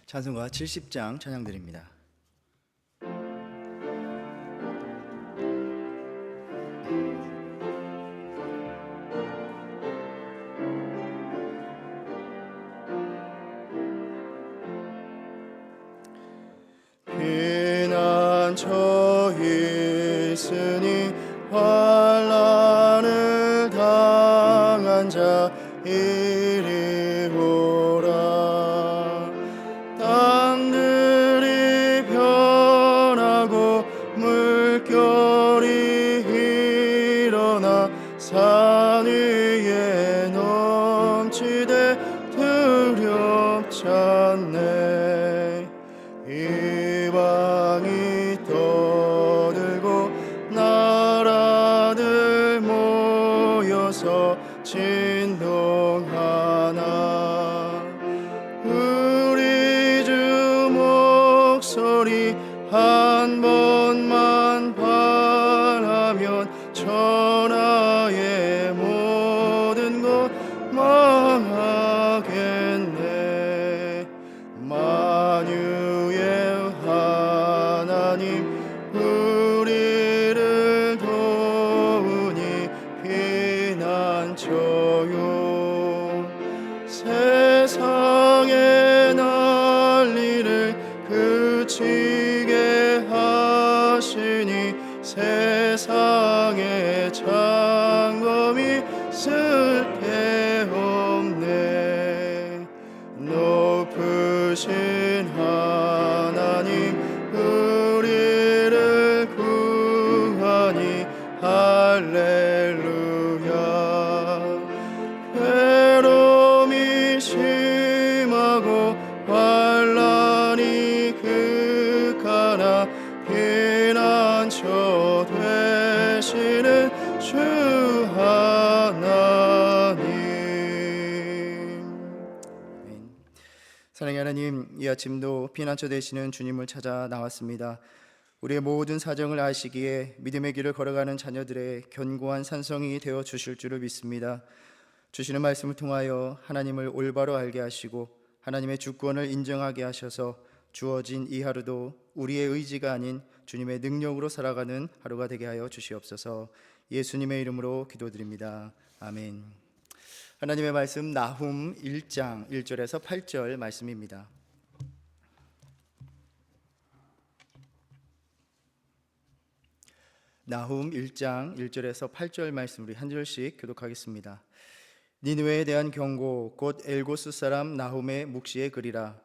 찬송가 70장 찬양드립니다. 피난처 있으니 환난을 당한 자 이리 오라. 땅들이 변하고 물결이 일어나 산 위에 넘치되 두렵지 않네. 이방이 떠들고 나라들 모여서 진동하나. 우리 주 목소리 한 번만 바라면 천하의 모든 것 망하겠네. 만유의 하나님 우리를 도우니 피난처요. 세상의 난리를 그치게 하시니 세상의 창검이 쓸데없네. 높으신 하나님 우리를 구하니 할렐루야. 괴로움이 심하고 환난이 극하나 피난처 되시는 주 하나님. 사랑의 하나님, 이 아침도 피난처 되시는 주님을 찾아 나왔습니다. 우리의 모든 사정을 아시기에 믿음의 길을 걸어가는 자녀들의 견고한 산성이 되어 주실 줄을 믿습니다. 주시는 말씀을 통하여 하나님을 올바로 알게 하시고 하나님의 주권을 인정하게 하셔서 주어진 이 하루도 우리의 의지가 아닌 주님의 능력으로 살아가는 하루가 되게 하여 주시옵소서. 예수님의 이름으로 기도드립니다. 아멘. 하나님의 말씀 나훔 1장 1절에서 8절 말씀입니다. 나훔 1장 1절에서 8절 말씀 우리 한 절씩 교독하겠습니다. 니느웨에 대한 경고 곧 엘고스 사람 나훔의 묵시의 글이라.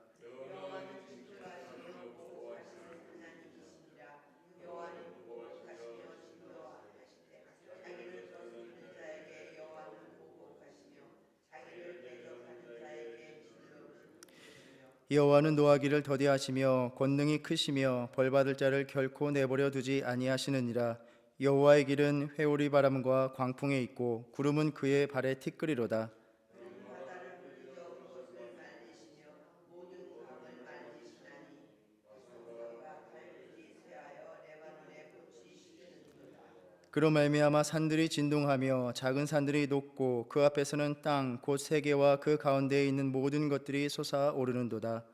여호와는 노하기를 더디하시며 권능이 크시며 벌받을 자를 결코 내버려 두지 아니하시느니라. 여호와의 길은 회오리 바람과 광풍에 있고 구름은 그의 발에 티끌이로다. 그로 말미암아 산들이 진동하며 작은 산들이 녹고 그 앞에서는 땅 곧 세계와 그 가운데에 있는 모든 것들이 솟아오르는도다.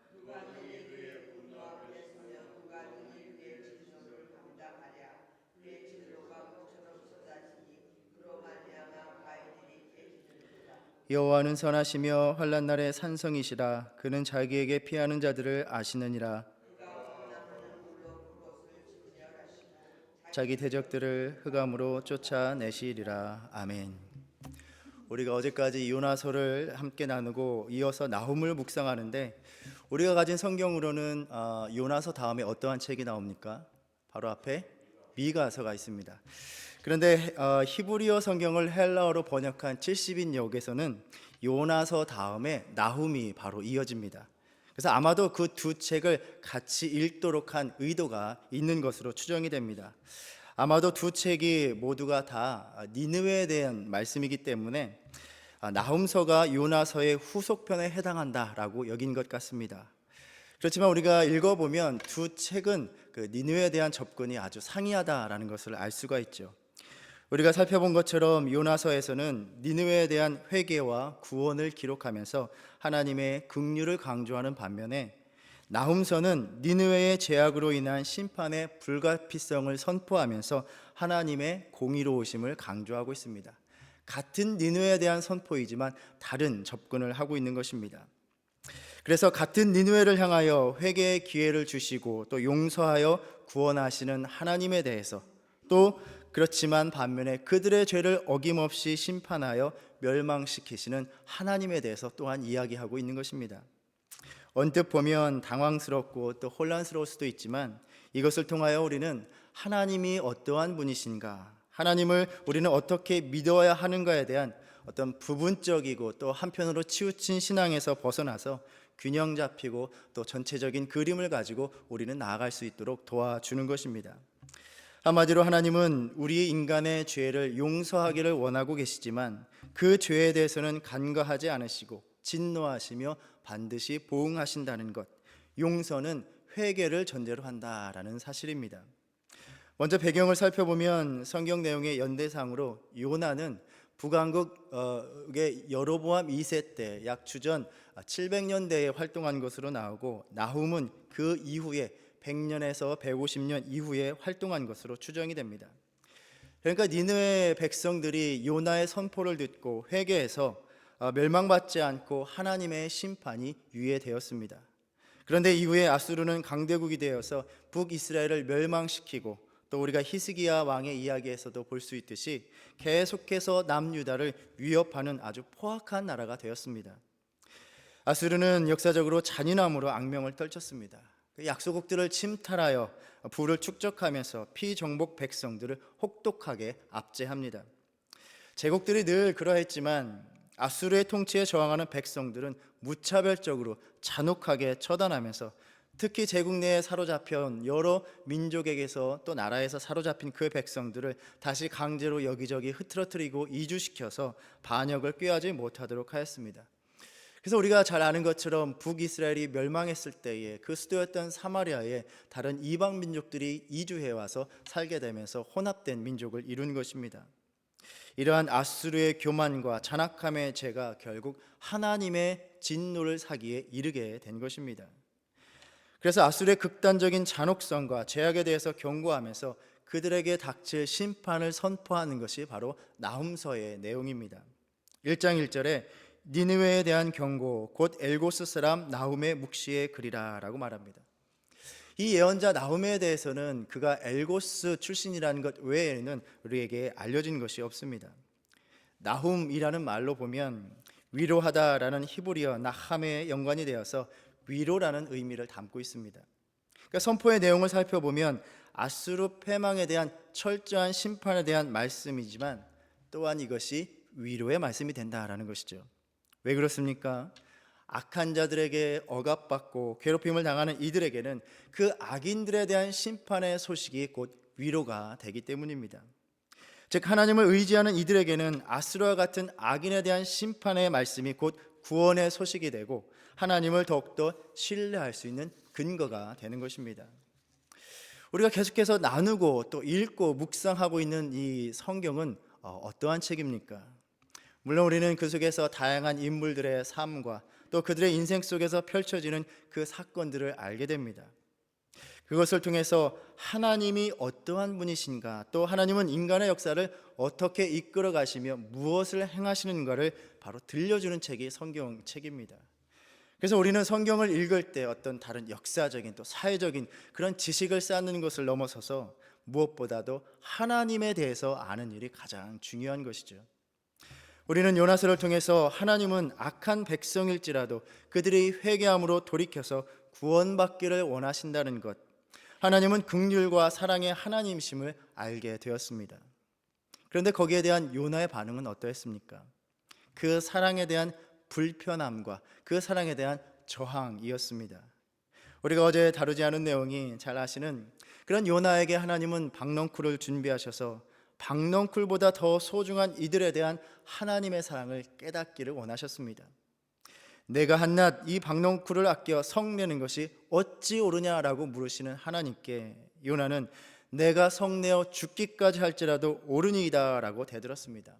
여호와는 선하시며 환난 날에 산성이시라. 그는 자기에게 피하는 자들을 아시느니라. 자기 대적들을 흑암으로 쫓아내시리라. 아멘. 우리가 어제까지 요나서를 함께 나누고 이어서 나훔을 묵상하는데 우리가 가진 성경으로는 요나서 다음에 어떠한 책이 나옵니까? 바로 앞에 미가서가 있습니다. 그런데 히브리어 성경을 헬라어로 번역한 70인역에서는 요나서 다음에 나훔이 바로 이어집니다. 그래서 아마도 그 두 책을 같이 읽도록 한 의도가 있는 것으로 추정이 됩니다. 아마도 두 책이 모두가 다 니느웨에 대한 말씀이기 때문에 나훔서가 요나서의 후속편에 해당한다라고 여긴 것 같습니다. 그렇지만 우리가 읽어보면 두 책은 그 니느웨에 대한 접근이 아주 상이하다라는 것을 알 수가 있죠. 우리가 살펴본 것처럼 요나서에서는 니느웨에 대한 회개와 구원을 기록하면서 하나님의 긍휼을 강조하는 반면에 나훔서는 니느웨의 죄악으로 인한 심판의 불가피성을 선포하면서 하나님의 공의로우심을 강조하고 있습니다. 같은 니느웨에 대한 선포이지만 다른 접근을 하고 있는 것입니다. 그래서 같은 니느웨를 향하여 회개의 기회를 주시고 또 용서하여 구원하시는 하나님에 대해서, 또 그렇지만 반면에 그들의 죄를 어김없이 심판하여 멸망시키시는 하나님에 대해서 또한 이야기하고 있는 것입니다. 언뜻 보면 당황스럽고 또 혼란스러울 수도 있지만, 이것을 통하여 우리는 하나님이 어떠한 분이신가, 하나님을 우리는 어떻게 믿어야 하는가에 대한 어떤 부분적이고 또 한편으로 치우친 신앙에서 벗어나서 균형 잡히고 또 전체적인 그림을 가지고 우리는 나아갈 수 있도록 도와주는 것입니다. 한마디로 하나님은 우리 인간의 죄를 용서하기를 원하고 계시지만 그 죄에 대해서는 간과하지 않으시고 진노하시며 반드시 보응하신다는 것, 용서는 회개를 전제로 한다라는 사실입니다. 먼저 배경을 살펴보면 성경 내용의 연대상으로 요나는 북왕국의 여로보암 2세 때 약 주전 700년대에 활동한 것으로 나오고, 나훔은 그 이후에 100년에서 150년 이후에 활동한 것으로 추정이 됩니다. 그러니까 니느웨 백성들이 요나의 선포를 듣고 회개해서 멸망받지 않고 하나님의 심판이 유예되었습니다. 그런데 이후에 아수르는 강대국이 되어서 북이스라엘을 멸망시키고, 또 우리가 히스기야 왕의 이야기에서도 볼 수 있듯이 계속해서 남유다를 위협하는 아주 포악한 나라가 되었습니다. 아수르는 역사적으로 잔인함으로 악명을 떨쳤습니다. 약소국들을 침탈하여 부를 축적하면서 피정복 백성들을 혹독하게 압제합니다. 제국들이 늘 그러했지만 아수르의 통치에 저항하는 백성들은 무차별적으로 잔혹하게 처단하면서, 특히 제국 내에 사로잡혀온 여러 민족에게서 또 나라에서 사로잡힌 그 백성들을 다시 강제로 여기저기 흐트러뜨리고 이주시켜서 반역을 꾀하지 못하도록 하였습니다. 그래서 우리가 잘 아는 것처럼 북이스라엘이 멸망했을 때에 그 수도였던 사마리아에 다른 이방 민족들이 이주해 와서 살게 되면서 혼합된 민족을 이룬 것입니다. 이러한 아수르의 교만과 잔악함의 죄가 결국 하나님의 진노를 사기에 이르게 된 것입니다. 그래서 아수르의 극단적인 잔혹성과 죄악에 대해서 경고하면서 그들에게 닥칠 심판을 선포하는 것이 바로 나훔서의 내용입니다. 1장 1절에 니느웨에 대한 경고, 곧 엘고스 사람 나훔의 묵시의 글이라 라고 말합니다. 이 예언자 나훔에 대해서는 그가 엘고스 출신이라는 것 외에는 우리에게 알려진 것이 없습니다. 나훔이라는 말로 보면 위로하다라는 히브리어 나함에 연관이 되어서 위로라는 의미를 담고 있습니다. 그러니까 선포의 내용을 살펴보면 아수르 패망에 대한 철저한 심판에 대한 말씀이지만 또한 이것이 위로의 말씀이 된다라는 것이죠. 왜 그렇습니까? 악한 자들에게 억압받고 괴롭힘을 당하는 이들에게는 그 악인들에 대한 심판의 소식이 곧 위로가 되기 때문입니다. 즉 하나님을 의지하는 이들에게는 아수르와 같은 악인에 대한 심판의 말씀이 곧 구원의 소식이 되고 하나님을 더욱더 신뢰할 수 있는 근거가 되는 것입니다. 우리가 계속해서 나누고 또 읽고 묵상하고 있는 이 성경은 어떠한 책입니까? 물론 우리는 그 속에서 다양한 인물들의 삶과 또 그들의 인생 속에서 펼쳐지는 그 사건들을 알게 됩니다. 그것을 통해서 하나님이 어떠한 분이신가, 또 하나님은 인간의 역사를 어떻게 이끌어 가시며 무엇을 행하시는가를 바로 들려주는 책이 성경책입니다. 그래서 우리는 성경을 읽을 때 어떤 다른 역사적인 또 사회적인 그런 지식을 쌓는 것을 넘어서서 무엇보다도 하나님에 대해서 아는 일이 가장 중요한 것이죠. 우리는 요나서를 통해서 하나님은 악한 백성일지라도 그들이 회개함으로 돌이켜서 구원받기를 원하신다는 것, 하나님은 긍휼과 사랑의 하나님이심을 알게 되었습니다. 그런데 거기에 대한 요나의 반응은 어떠했습니까? 그 사랑에 대한 불편함과 그 사랑에 대한 저항이었습니다. 우리가 어제 다루지 않은 내용이 잘 아시는 그런 요나에게 하나님은 박넝쿨을 준비하셔서 박넝쿨보다 더 소중한 이들에 대한 하나님의 사랑을 깨닫기를 원하셨습니다. 내가 한낱 이 박넝쿨을 아껴 성내는 것이 어찌 옳으냐라고 물으시는 하나님께 요나는 내가 성내어 죽기까지 할지라도 옳으니이다 라고 대들었습니다.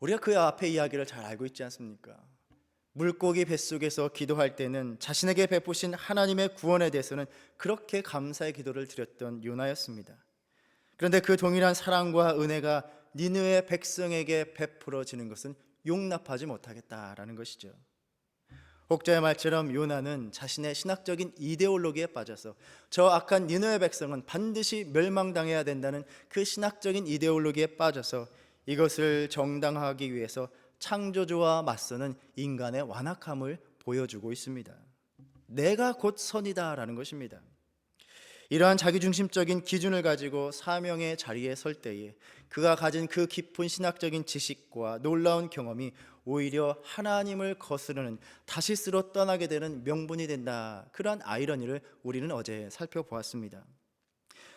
우리가 그 앞에 이야기를 잘 알고 있지 않습니까? 물고기 뱃속에서 기도할 때는 자신에게 베푸신 하나님의 구원에 대해서는 그렇게 감사의 기도를 드렸던 요나였습니다. 그런데 그 동일한 사랑과 은혜가 니느웨 백성에게 베풀어지는 것은 용납하지 못하겠다라는 것이죠. 혹자의 말처럼 요나는 자신의 신학적인 이데올로기에 빠져서 저 악한 니느웨 백성은 반드시 멸망당해야 된다는 그 신학적인 이데올로기에 빠져서 이것을 정당화하기 위해서 창조주와 맞서는 인간의 완악함을 보여주고 있습니다. 내가 곧 선이다라는 것입니다. 이러한 자기중심적인 기준을 가지고 사명의 자리에 설 때에 그가 가진 그 깊은 신학적인 지식과 놀라운 경험이 오히려 하나님을 거스르는 다시스로 떠나게 되는 명분이 된다. 그러한 아이러니를 우리는 어제 살펴보았습니다.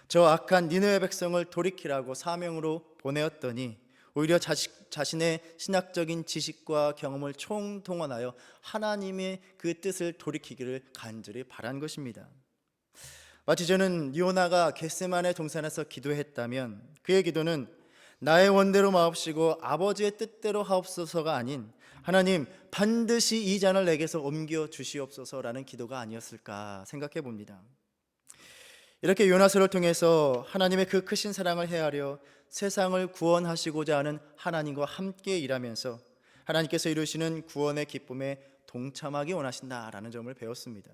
저 악한 니느웨 백성을 돌이키라고 사명으로 보내었더니 오히려 자신의 신학적인 지식과 경험을 총동원하여 하나님의 그 뜻을 돌이키기를 간절히 바란 것입니다. 마치 저는 요나가 겟세마네 동산에서 기도했다면 그의 기도는 나의 원대로 마옵시고 아버지의 뜻대로 하옵소서가 아닌 하나님 반드시 이 잔을 내게서 옮겨 주시옵소서라는 기도가 아니었을까 생각해 봅니다. 이렇게 요나서를 통해서 하나님의 그 크신 사랑을 헤아려 세상을 구원하시고자 하는 하나님과 함께 일하면서 하나님께서 이루시는 구원의 기쁨에 동참하기 원하신다라는 점을 배웠습니다.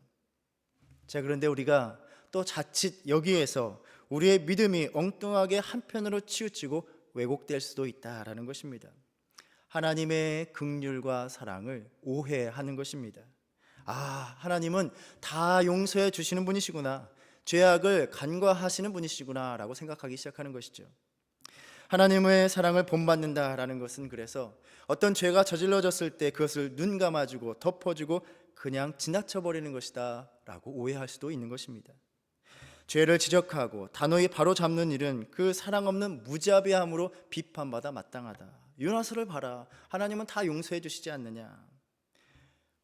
자, 그런데 우리가 또 자칫 여기에서 우리의 믿음이 엉뚱하게 한편으로 치우치고 왜곡될 수도 있다라는 것입니다. 하나님의 긍휼과 사랑을 오해하는 것입니다. 하나님은 다 용서해 주시는 분이시구나, 죄악을 간과하시는 분이시구나 라고 생각하기 시작하는 것이죠. 하나님의 사랑을 본받는다라는 것은 그래서 어떤 죄가 저질러졌을 때 그것을 눈 감아주고 덮어주고 그냥 지나쳐버리는 것이다 라고 오해할 수도 있는 것입니다. 죄를 지적하고 단호히 바로잡는 일은 그 사랑 없는 무자비함으로 비판받아 마땅하다. 요나서를 봐라, 하나님은 다 용서해 주시지 않느냐.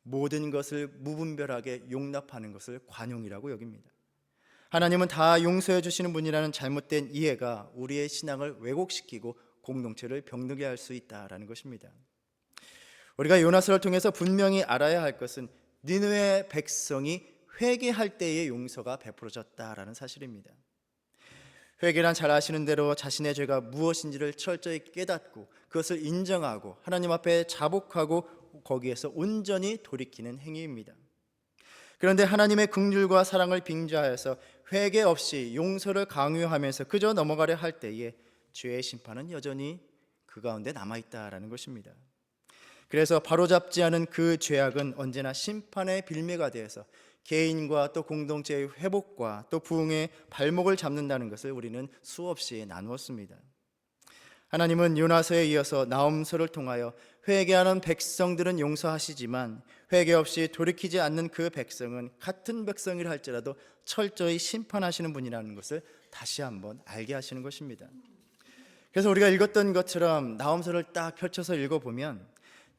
모든 것을 무분별하게 용납하는 것을 관용이라고 여깁니다. 하나님은 다 용서해 주시는 분이라는 잘못된 이해가 우리의 신앙을 왜곡시키고 공동체를 병들게 할 수 있다라는 것입니다. 우리가 요나서를 통해서 분명히 알아야 할 것은 니느웨 백성이 회개할 때의 용서가 베풀어졌다라는 사실입니다. 회개란 잘 아시는 대로 자신의 죄가 무엇인지를 철저히 깨닫고 그것을 인정하고 하나님 앞에 자복하고 거기에서 온전히 돌이키는 행위입니다. 그런데 하나님의 긍휼과 사랑을 빙자하여서 회개 없이 용서를 강요하면서 그저 넘어가려 할 때에 죄의 심판은 여전히 그 가운데 남아있다라는 것입니다. 그래서 바로잡지 않은 그 죄악은 언제나 심판의 빌미가 되어서 개인과 또 공동체의 회복과 또 부흥의 발목을 잡는다는 것을 우리는 수없이 나누었습니다. 하나님은 요나서에 이어서 나홈서를 통하여 회개하는 백성들은 용서하시지만 회개 없이 돌이키지 않는 그 백성은 같은 백성이라 할지라도 철저히 심판하시는 분이라는 것을 다시 한번 알게 하시는 것입니다. 그래서 우리가 읽었던 것처럼 나홈서를 딱 펼쳐서 읽어보면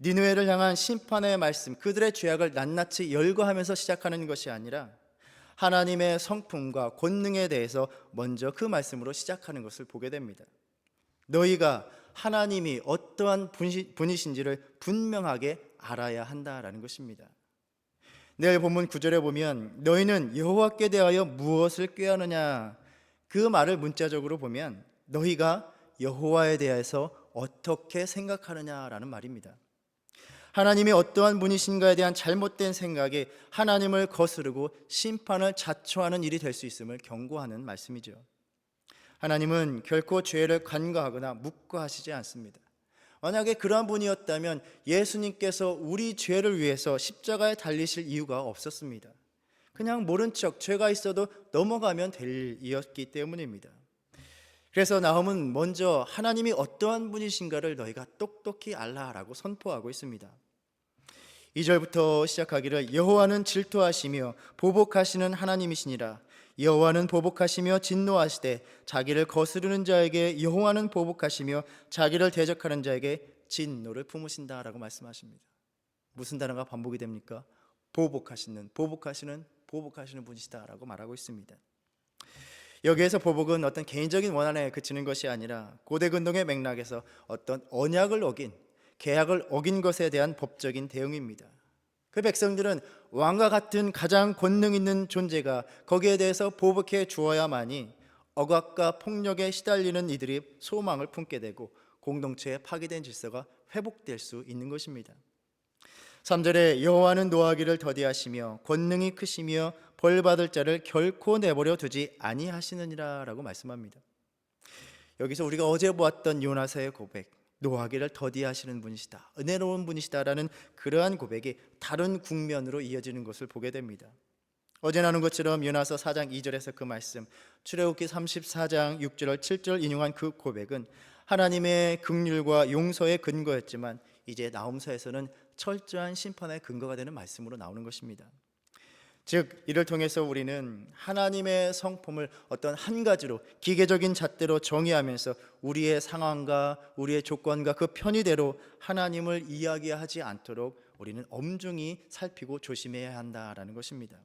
니느웨를 향한 심판의 말씀, 그들의 죄악을 낱낱이 열거하면서 시작하는 것이 아니라 하나님의 성품과 권능에 대해서 먼저 그 말씀으로 시작하는 것을 보게 됩니다. 너희가 하나님이 어떠한 분이신지를 분명하게 알아야 한다라는 것입니다. 내일 본문 9절에 보면 너희는 여호와께 대하여 무엇을 꾀하느냐, 그 말을 문자적으로 보면 너희가 여호와에 대해서 어떻게 생각하느냐라는 말입니다. 하나님이 어떠한 분이신가에 대한 잘못된 생각이 하나님을 거스르고 심판을 자초하는 일이 될 수 있음을 경고하는 말씀이죠. 하나님은 결코 죄를 간과하거나 묵과하시지 않습니다. 만약에 그러한 분이었다면 예수님께서 우리 죄를 위해서 십자가에 달리실 이유가 없었습니다. 그냥 모른 척 죄가 있어도 넘어가면 될 일이었기 때문입니다. 그래서 나홈은 먼저 하나님이 어떠한 분이신가를 너희가 똑똑히 알라라고 선포하고 있습니다. 2절부터 시작하기를 여호와는 질투하시며 보복하시는 하나님이시니라. 여호와는 보복하시며 진노하시되 자기를 거스르는 자에게 여호와는 보복하시며 자기를 대적하는 자에게 진노를 품으신다라고 말씀하십니다. 무슨 단어가 반복이 됩니까? 보복하시는 분이시다라고 말하고 있습니다. 여기에서 보복은 어떤 개인적인 원한에 그치는 것이 아니라 고대 근동의 맥락에서 어떤 언약을 어긴, 계약을 어긴 것에 대한 법적인 대응입니다. 그 백성들은 왕과 같은 가장 권능 있는 존재가 거기에 대해서 보복해 주어야만이 억압과 폭력에 시달리는 이들이 소망을 품게 되고 공동체의 파괴된 질서가 회복될 수 있는 것입니다. 3절에 여호와는 노하기를 더디하시며 권능이 크시며 벌받을 자를 결코 내버려 두지 아니하시느니라 라고 말씀합니다. 여기서 우리가 어제 보았던 요나서의 고백, 노하기를 더디하시는 분이시다, 은혜로운 분이시다라는 그러한 고백이 다른 국면으로 이어지는 것을 보게 됩니다. 어제 나눈 것처럼 요나서 4장 2절에서 그 말씀, 출애굽기 34장 6절 7절 인용한 그 고백은 하나님의 긍휼과 용서의 근거였지만 이제 나홈서에서는 철저한 심판의 근거가 되는 말씀으로 나오는 것입니다. 즉 이를 통해서 우리는 하나님의 성품을 어떤 한 가지로 기계적인 잣대로 정의하면서 우리의 상황과 우리의 조건과 그 편의대로 하나님을 이야기하지 않도록 우리는 엄중히 살피고 조심해야 한다라는 것입니다.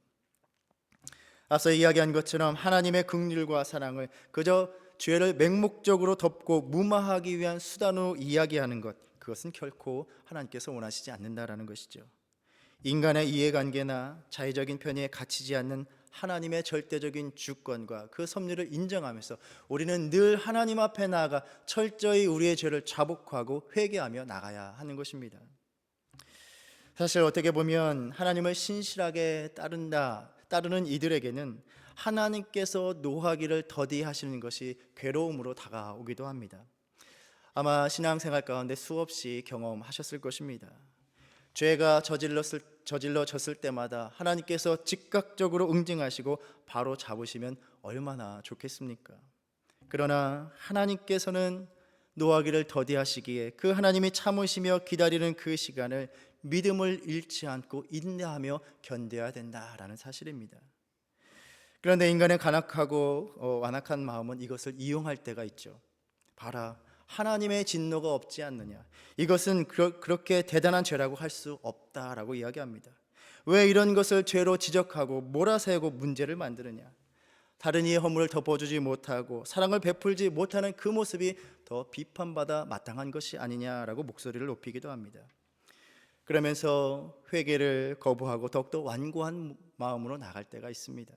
앞서 이야기한 것처럼 하나님의 긍휼과 사랑을 그저 죄를 맹목적으로 덮고 무마하기 위한 수단으로 이야기하는 것, 그것은 결코 하나님께서 원하시지 않는다라는 것이죠. 인간의 이해관계나 자의적인 편의에 갇히지 않는 하나님의 절대적인 주권과 그 섭리를 인정하면서 우리는 늘 하나님 앞에 나아가 철저히 우리의 죄를 자복하고 회개하며 나가야 하는 것입니다. 사실 어떻게 보면 하나님을 신실하게 따르는 이들에게는 하나님께서 노하기를 더디하시는 것이 괴로움으로 다가오기도 합니다. 아마 신앙생활 가운데 수없이 경험하셨을 것입니다. 죄가 저질러졌을 때마다 하나님께서 즉각적으로 응징하시고 바로 잡으시면 얼마나 좋겠습니까? 그러나 하나님께서는 노하기를 더디하시기에 그 하나님이 참으시며 기다리는 그 시간을 믿음을 잃지 않고 인내하며 견뎌야 된다라는 사실입니다. 그런데 인간의 간악하고 완악한 마음은 이것을 이용할 때가 있죠. 봐라, 하나님의 진노가 없지 않느냐, 이것은 그렇게 대단한 죄라고 할 수 없다라고 이야기합니다. 왜 이런 것을 죄로 지적하고 몰아세우고 문제를 만드느냐, 다른 이의 허물을 덮어주지 못하고 사랑을 베풀지 못하는 그 모습이 더 비판받아 마땅한 것이 아니냐라고 목소리를 높이기도 합니다. 그러면서 회개를 거부하고 더욱더 완고한 마음으로 나갈 때가 있습니다.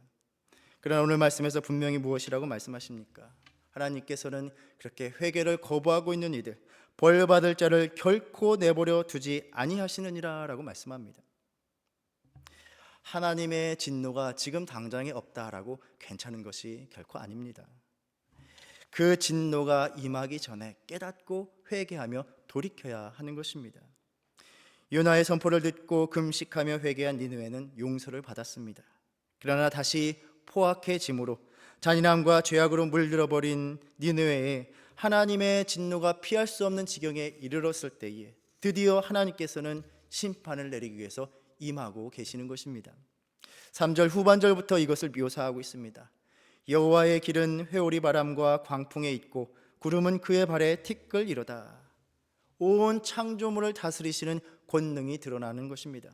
그러나 오늘 말씀에서 분명히 무엇이라고 말씀하십니까? 하나님께서는 그렇게 회개를 거부하고 있는 이들, 벌받을 자를 결코 내버려 두지 아니하시느니라 라고 말씀합니다. 하나님의 진노가 지금 당장에 없다라고 괜찮은 것이 결코 아닙니다. 그 진노가 임하기 전에 깨닫고 회개하며 돌이켜야 하는 것입니다. 요나의 선포를 듣고 금식하며 회개한 니느웨는 용서를 받았습니다. 그러나 다시 포악해짐으로 잔인함과 죄악으로 물들어버린 니느웨에 하나님의 진노가 피할 수 없는 지경에 이르렀을 때에 드디어 하나님께서는 심판을 내리기 위해서 임하고 계시는 것입니다. 3절 후반절부터 이것을 묘사하고 있습니다. 여호와의 길은 회오리 바람과 광풍에 있고 구름은 그의 발에 티끌이로다. 온 창조물을 다스리시는 권능이 드러나는 것입니다.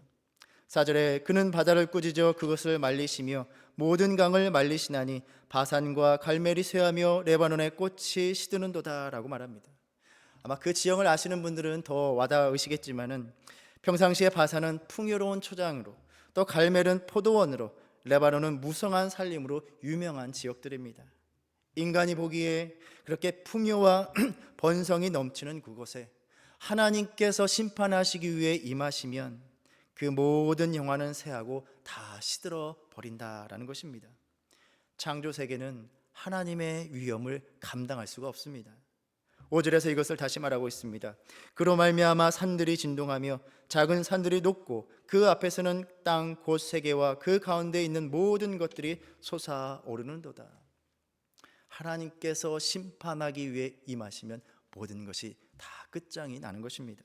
4절에 그는 바다를 꾸짖어 그것을 말리시며 모든 강을 말리시나니 바산과 갈멜이 쇠하며 레바논의 꽃이 시드는도다 라고 말합니다. 아마 그 지형을 아시는 분들은 더 와닿으시겠지만은 평상시에 바산은 풍요로운 초장으로, 또 갈멜은 포도원으로, 레바논은 무성한 산림으로 유명한 지역들입니다. 인간이 보기에 그렇게 풍요와 번성이 넘치는 그곳에 하나님께서 심판하시기 위해 임하시면 그 모든 영화는 쇠하고 다 시들어 버린다라는 것입니다. 창조 세계는 하나님의 위엄을 감당할 수가 없습니다. 5절에서 이것을 다시 말하고 있습니다. 그로 말미암아 산들이 진동하며 작은 산들이 녹고 그 앞에서는 땅 곧 세계와 그 가운데 있는 모든 것들이 솟아오르는도다. 하나님께서 심판하기 위해 임하시면 모든 것이 다 끝장이 나는 것입니다.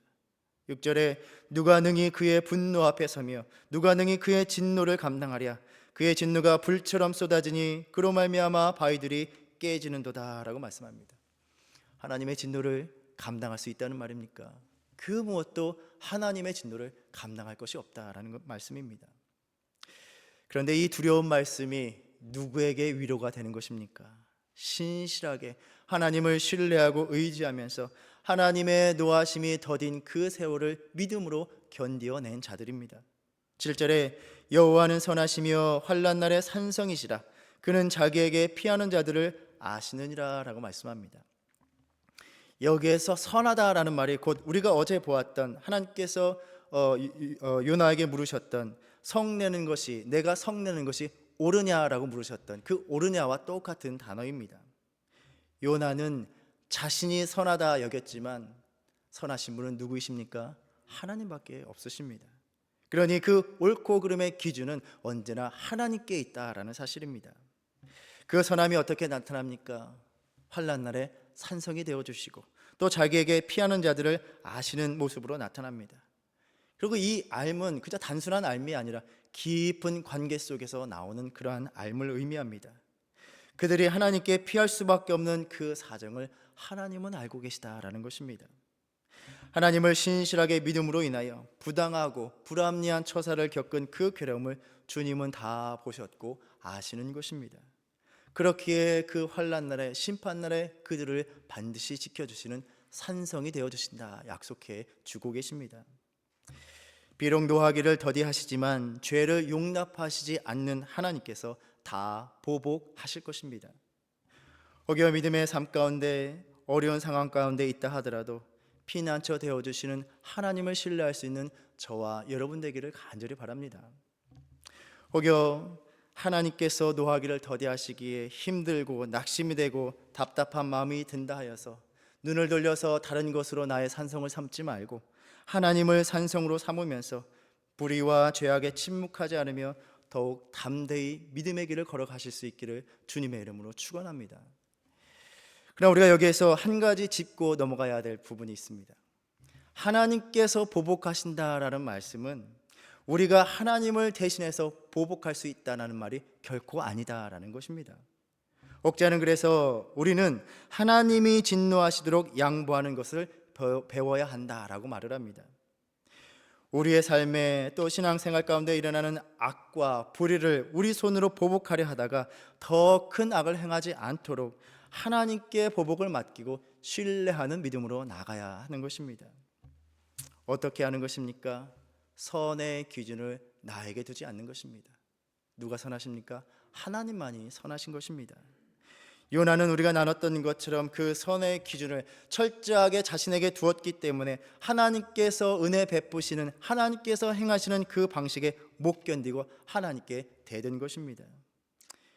6절에 누가 능히 그의 분노 앞에 서며 누가 능히 그의 진노를 감당하랴. 그의 진노가 불처럼 쏟아지니 그로 말미암아 바위들이 깨지는도다 라고 말씀합니다. 하나님의 진노를 감당할 수 있다는 말입니까? 그 무엇도 하나님의 진노를 감당할 것이 없다라는 말씀입니다. 그런데 이 두려운 말씀이 누구에게 위로가 되는 것입니까? 신실하게 하나님을 신뢰하고 의지하면서 하나님의 노하심이 더딘 그 세월을 믿음으로 견디어낸 자들입니다. 7절에 여호와는 선하시며 환난 날에 산성이시라 그는 자기에게 피하는 자들을 아시느니라 라고 말씀합니다. 여기에서 선하다라는 말이 곧 우리가 어제 보았던 하나님께서 요나에게 물으셨던 성내는 것이 내가 성내는 것이 옳으냐라고 물으셨던 그 옳으냐와 똑같은 단어입니다. 요나는 자신이 선하다 여겼지만 선하신 분은 누구이십니까? 하나님밖에 없으십니다. 그러니 그 옳고 그름의 기준은 언제나 하나님께 있다라는 사실입니다. 그 선함이 어떻게 나타납니까? 환난 날에 산성이 되어주시고 또 자기에게 피하는 자들을 아시는 모습으로 나타납니다. 그리고 이 알은 그저 단순한 알미 아니라 깊은 관계 속에서 나오는 그러한 알을 의미합니다. 그들이 하나님께 피할 수밖에 없는 그 사정을 하나님은 알고 계시다라는 것입니다. 하나님을 신실하게 믿음으로 인하여 부당하고 불합리한 처사를 겪은 그 괴로움을 주님은 다 보셨고 아시는 것입니다. 그렇기에 그 환난 날에 심판 날에 그들을 반드시 지켜주시는 산성이 되어주신다 약속해 주고 계십니다. 비록 노하기를 더디하시지만 죄를 용납하시지 않는 하나님께서 다 보복하실 것입니다. 혹여 믿음의 삶 가운데 어려운 상황 가운데 있다 하더라도 피난처 되어주시는 하나님을 신뢰할 수 있는 저와 여러분 되기를 간절히 바랍니다. 혹여 하나님께서 노하기를 더디하시기에 힘들고 낙심이 되고 답답한 마음이 든다 하여서 눈을 돌려서 다른 것으로 나의 산성을 삼지 말고 하나님을 산성으로 삼으면서 불의와 죄악에 침묵하지 않으며 더욱 담대히 믿음의 길을 걸어가실 수 있기를 주님의 이름으로 축원합니다. 그러나 우리가 여기에서 한 가지 짚고 넘어가야 될 부분이 있습니다. 하나님께서 보복하신다라는 말씀은 우리가 하나님을 대신해서 보복할 수 있다는 말이 결코 아니다라는 것입니다. 옥자는 그래서 우리는 하나님이 진노하시도록 양보하는 것을 배워야 한다라고 말을 합니다. 우리의 삶에 또 신앙생활 가운데 일어나는 악과 불의를 우리 손으로 보복하려 하다가 더 큰 악을 행하지 않도록 하나님께 보복을 맡기고 신뢰하는 믿음으로 나가야 하는 것입니다. 어떻게 하는 것입니까? 선의 기준을 나에게 두지 않는 것입니다. 누가 선하십니까? 하나님만이 선하신 것입니다. 요나는 우리가 나눴던 것처럼 그 선의 기준을 철저하게 자신에게 두었기 때문에 하나님께서 은혜 베푸시는 하나님께서 행하시는 그 방식에 못 견디고 하나님께 대든 것입니다.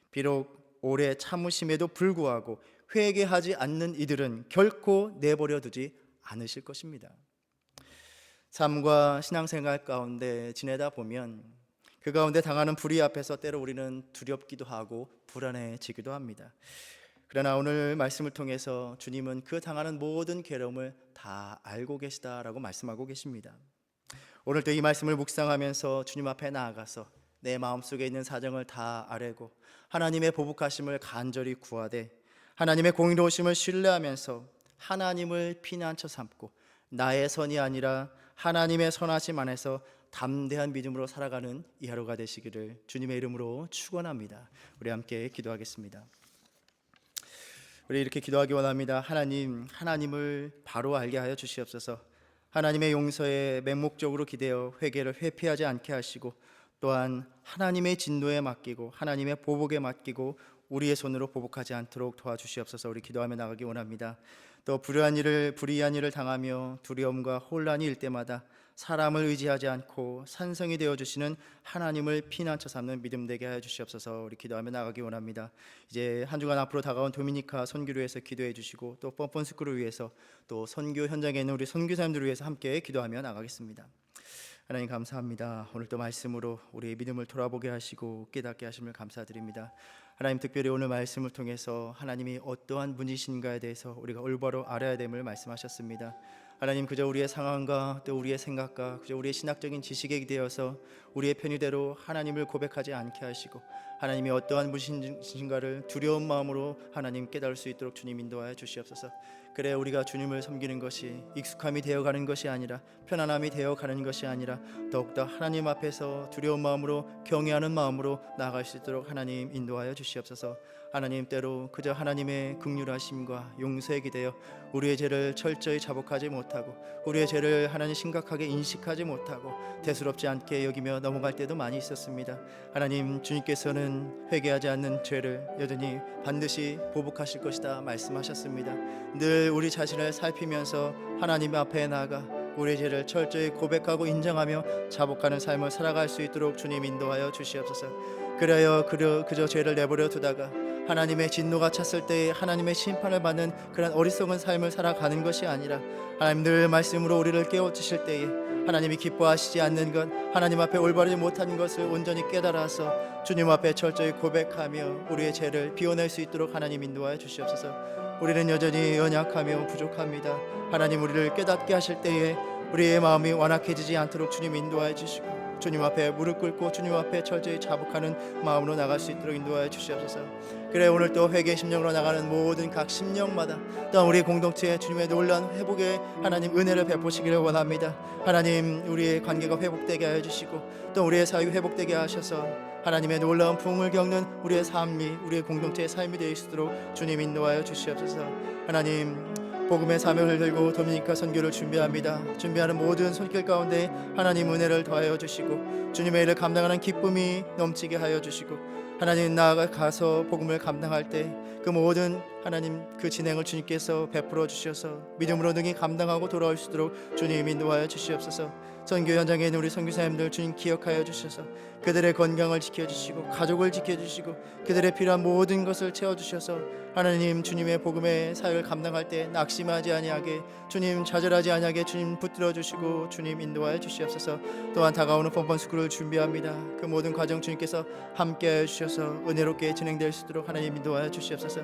비록 오래 참으심에도 불구하고 회개하지 않는 이들은 결코 내버려 두지 않으실 것입니다. 삶과 신앙생활 가운데 지내다 보면 그 가운데 당하는 불의 앞에서 때로 우리는 두렵기도 하고 불안해지기도 합니다. 그러나 오늘 말씀을 통해서 주님은 그 당하는 모든 괴로움을 다 알고 계시다라고 말씀하고 계십니다. 오늘도 이 말씀을 묵상하면서 주님 앞에 나아가서 내 마음속에 있는 사정을 다 아뢰고 하나님의 보복하심을 간절히 구하되 하나님의 공의로우심을 신뢰하면서 하나님을 피난처 삼고 나의 선이 아니라 하나님의 선하심 안에서 담대한 믿음으로 살아가는 이 하루가 되시기를 주님의 이름으로 축원합니다. 우리 함께 기도하겠습니다. 우리 이렇게 기도하기 원합니다. 하나님, 하나님을 바로 알게 하여 주시옵소서. 하나님의 용서에 맹목적으로 기대어 회개를 회피하지 않게 하시고 또한 하나님의 진노에 맡기고 하나님의 보복에 맡기고 우리의 손으로 보복하지 않도록 도와주시옵소서. 우리 기도하며 나가기 원합니다. 또 불의한 일을 당하며 두려움과 혼란이 일 때마다 사람을 의지하지 않고 산성이 되어주시는 하나님을 피난처 삼는 믿음 되게 하여 주시옵소서. 우리 기도하며 나가기 원합니다. 이제 한 주간 앞으로 다가온 도미니카 선교를 위해서 기도해 주시고 또 뻔뻔스쿨을 위해서 또 선교 현장에 있는 우리 선교사님들을 위해서 함께 기도하며 나가겠습니다. 하나님 감사합니다. 오늘도 말씀으로 우리의 믿음을 돌아보게 하시고 깨닫게 하심을 감사드립니다. 하나님 특별히 오늘 말씀을 통해서 하나님이 어떠한 분이신가에 대해서 우리가 올바로 알아야 됨을 말씀하셨습니다. 하나님 그저 우리의 상황과 또 우리의 생각과 그저 우리의 신학적인 지식에 대해서 우리의 편의대로 하나님을 고백하지 않게 하시고 하나님이 어떠한 분이신가를 두려운 마음으로 하나님 깨달을 수 있도록 주님 인도하여 주시옵소서. 그래 우리가 주님을 섬기는 것이 익숙함이 되어가는 것이 아니라 편안함이 되어가는 것이 아니라 더욱더 하나님 앞에서 두려운 마음으로 경외하는 마음으로 나아갈 수 있도록 하나님 인도하여 주시옵소서. 하나님 때로 그저 하나님의 긍휼하심과 용서에 기대어 우리의 죄를 철저히 자복하지 못하고 우리의 죄를 하나님 심각하게 인식하지 못하고 대수롭지 않게 여기며 넘어갈 때도 많이 있었습니다. 하나님, 주님께서는 회개하지 않는 죄를 여전히 반드시 보복하실 것이다 말씀하셨습니다. 늘 우리 자신을 살피면서 하나님 앞에 나아가 우리의 죄를 철저히 고백하고 인정하며 자복하는 삶을 살아갈 수 있도록 주님 인도하여 주시옵소서. 그래야 그저 죄를 내버려 두다가 하나님의 진노가 찼을 때에 하나님의 심판을 받는 그런 어리석은 삶을 살아가는 것이 아니라 하나님 늘 말씀으로 우리를 깨워주실 때에 하나님이 기뻐하시지 않는 것, 하나님 앞에 올바르지 못한 것을 온전히 깨달아서 주님 앞에 철저히 고백하며 우리의 죄를 비워낼 수 있도록 하나님 인도하여 주시옵소서. 우리는 여전히 연약하며 부족합니다. 하나님, 우리를 깨닫게 하실 때에 우리의 마음이 완악해지지 않도록 주님 인도하여 주시고 주님 앞에 무릎 꿇고 주님 앞에 철저히 자복하는 마음으로 나갈 수 있도록 인도하여 주시옵소서. 그래, 오늘 또 회개 심령으로 나가는 모든 각 심령마다 또한 우리 공동체에 주님의 놀라운 회복의 하나님 은혜를 베푸시기를 원합니다. 하나님, 우리의 관계가 회복되게 하여 주시고 또 우리의 사유 회복되게 하셔서 하나님의 놀라운 부흥을 겪는 우리의 삶이 우리의 공동체의 삶이 되어 있도록 주님 인도하여 주시옵소서. 하나님, 복음의 사명을 들고 도미니카 선교를 준비하는 모든 손길 가운데 하나님 은혜를 더하여 주시고 주님의 일을 감당하는 기쁨이 넘치게 하여 주시고 하나님, 나아가서 복음을 감당할 때 그 모든 하나님 그 진행을 주님께서 베풀어 주셔서 믿음으로 능히 감당하고 돌아올 수 있도록 주님 인도하여 주시옵소서. 선교 현장에 있는 우리 선교사님들 주님 기억하여 주셔서 그들의 건강을 지켜주시고 가족을 지켜주시고 그들의 필요한 모든 것을 채워주셔서 하나님, 주님의 복음의 사역을 감당할 때 낙심하지 아니하게 주님, 좌절하지 아니하게 주님 붙들어 주시고 주님 인도하여 주시옵소서. 또한 다가오는 뻔뻔 스쿨을 준비합니다. 그 모든 과정 주님께서 함께하여 주셔서 은혜롭게 진행될 수 있도록 하나님 인도하여 주시옵소서.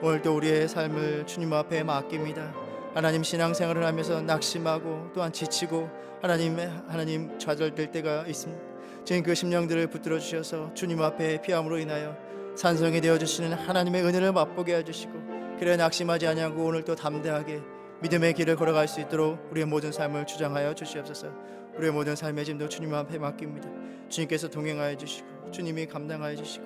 오늘도 우리의 삶을 주님 앞에 맡깁니다. 하나님, 신앙생활을 하면서 낙심하고 또한 지치고 하나님 좌절될 때가 있습니다. 지금 그 심령들을 붙들어 주셔서 주님 앞에 피함으로 인하여 산성이 되어 주시는 하나님의 은혜를 맛보게 해 주시고 그래 낙심하지 아니하고 오늘 또 담대하게 믿음의 길을 걸어갈 수 있도록 우리의 모든 삶을 주장하여 주시옵소서. 우리의 모든 삶의 짐도 주님 앞에 맡깁니다. 주님께서 동행하여 주시고 주님이 감당하여 주시고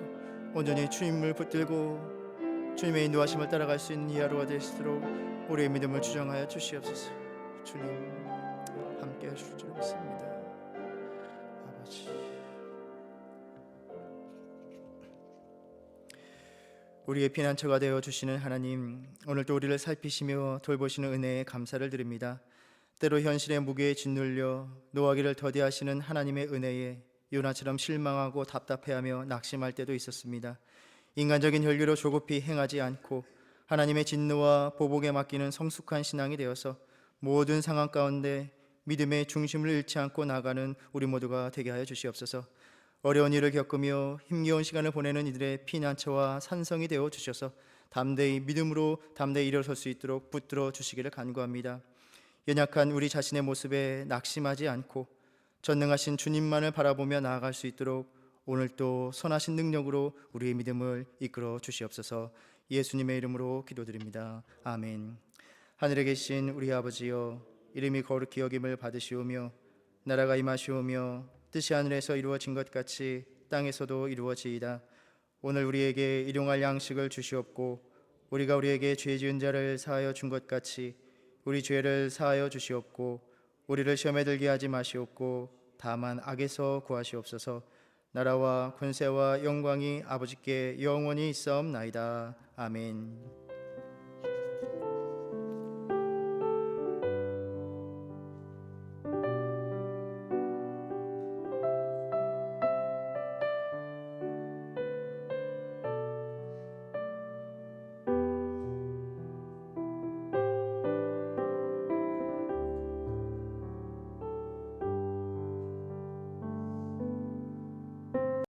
온전히 주님을 붙들고 주님의 인도하심을 따라갈 수 있는 이 하루가 될 수 있도록 우리의 믿음을 주장하여 주시옵소서. 주님 함께 하실 줄 믿습니다. 아버지, 우리의 피난처가 되어 주시는 하나님, 오늘도 우리를 살피시며 돌보시는 은혜에 감사를 드립니다. 때로 현실의 무게에 짓눌려 노하기를 더디하시는 하나님의 은혜에 요나처럼 실망하고 답답해하며 낙심할 때도 있었습니다. 인간적인 혈기로 조급히 행하지 않고 하나님의 진노와 보복에 맡기는 성숙한 신앙이 되어서 모든 상황 가운데 믿음의 중심을 잃지 않고 나가는 우리 모두가 되게 하여 주시옵소서. 어려운 일을 겪으며 힘겨운 시간을 보내는 이들의 피난처와 산성이 되어 주셔서 믿음으로 담대히 일어설 수 있도록 붙들어 주시기를 간구합니다. 연약한 우리 자신의 모습에 낙심하지 않고 전능하신 주님만을 바라보며 나아갈 수 있도록 오늘도 선하신 능력으로 우리의 믿음을 이끌어 주시옵소서. 예수님의 이름으로 기도드립니다. 아멘. 하늘에 계신 우리 아버지여, 이름이 거룩히 여김을 받으시오며 나라가 임하시오며 뜻이 하늘에서 이루어진 것 같이 땅에서도 이루어지이다. 오늘 우리에게 일용할 양식을 주시옵고 우리가 우리에게 죄 지은 자를 사하여 준 것 같이 우리 죄를 사하여 주시옵고 우리를 시험에 들게 하지 마시옵고 다만 악에서 구하시옵소서. 나라와 권세와 영광이 아버지께 영원히 있사옵나이다. 아멘.